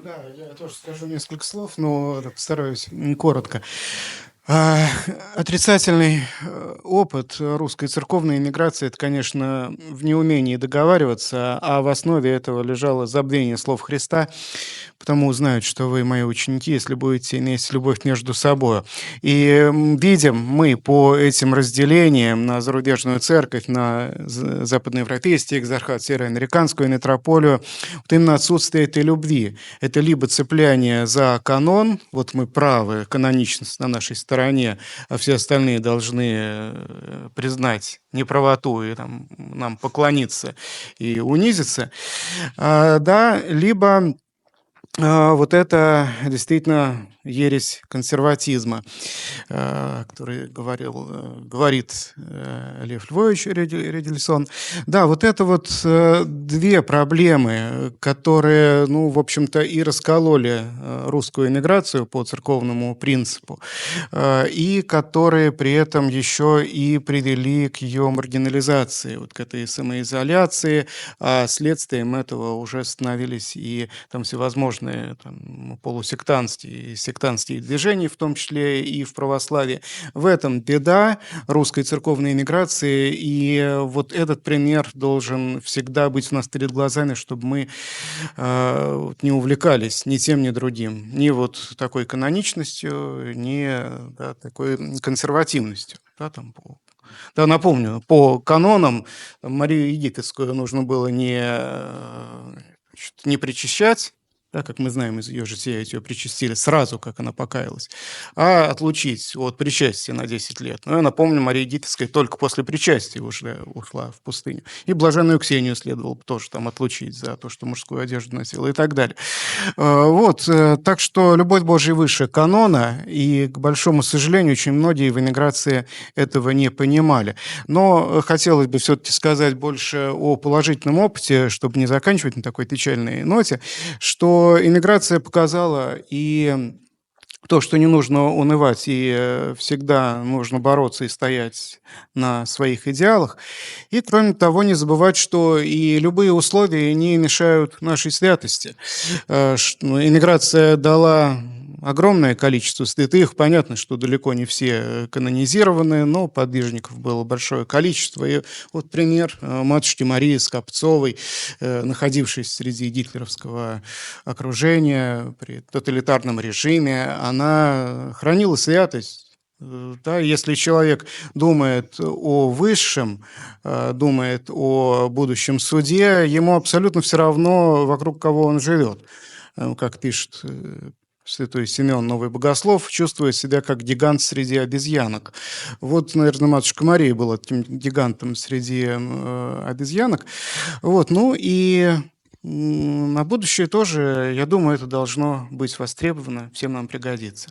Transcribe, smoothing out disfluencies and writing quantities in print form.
Да, я тоже скажу несколько слов, но постараюсь коротко. Отрицательный опыт русской церковной эмиграции — это, конечно, в неумении договариваться, а в основе этого лежало забвение слов Христа. «Потому узнают, что вы мои ученики, если будете иметь любовь между собой». И видим мы по этим разделениям на зарубежную церковь, на западноевропейский экзархат, североамериканскую митрополию, вот именно отсутствие этой любви. Это либо цепляние за канон, вот мы правы, каноничность на нашей стороне, а все остальные должны признать неправоту и нам поклониться и унизиться, да, либо вот это действительно ересь консерватизма, который говорит Лев Львович Ридельсон. Да, вот это вот две проблемы, которые, ну, в общем-то, и раскололи русскую эмиграцию по церковному принципу, и которые при этом еще и привели к ее маргинализации, вот к этой самоизоляции, а следствием этого уже становились и там всевозможные полусектантские и сектантские движения, в том числе и в православии. В этом беда русской церковной эмиграции, и вот этот пример должен всегда быть у нас перед глазами, чтобы мы не увлекались ни тем, ни другим, ни вот такой каноничностью, ни такой консервативностью. Да, напомню, по канонам Марию Египетскую нужно было не причащать, да, как мы знаем из ее жития, ее причастили сразу, как она покаялась, а отлучить от причастия на 10 лет. Но я напомню, Мария Египетская только после причастия уже ушла в пустыню. И блаженную Ксению следовало тоже там отлучить за то, что мужскую одежду носила и так далее. Вот, так что любовь Божия выше канона, и, к большому сожалению, очень многие в эмиграции этого не понимали. Но хотелось бы все-таки сказать больше о положительном опыте, чтобы не заканчивать на такой печальной ноте, что эмиграция показала и то, что не нужно унывать, и всегда нужно бороться и стоять на своих идеалах. И, кроме того, не забывать, что и любые условия не мешают нашей святости. Эмиграция дала огромное количество святых. Понятно, что далеко не все канонизированы, но подвижников было большое количество. И вот пример матушки Марии Скопцовой, находившейся среди гитлеровского окружения при тоталитарном режиме, она хранила святость. Да, если человек думает о высшем, думает о будущем суде, ему абсолютно все равно, вокруг кого он живет. Как пишет святой Симеон Новый Богослов, чувствует себя как гигант среди обезьянок. Вот, наверное, матушка Мария была таким гигантом среди обезьянок. Вот, ну и на будущее тоже, я думаю, это должно быть востребовано, всем нам пригодится.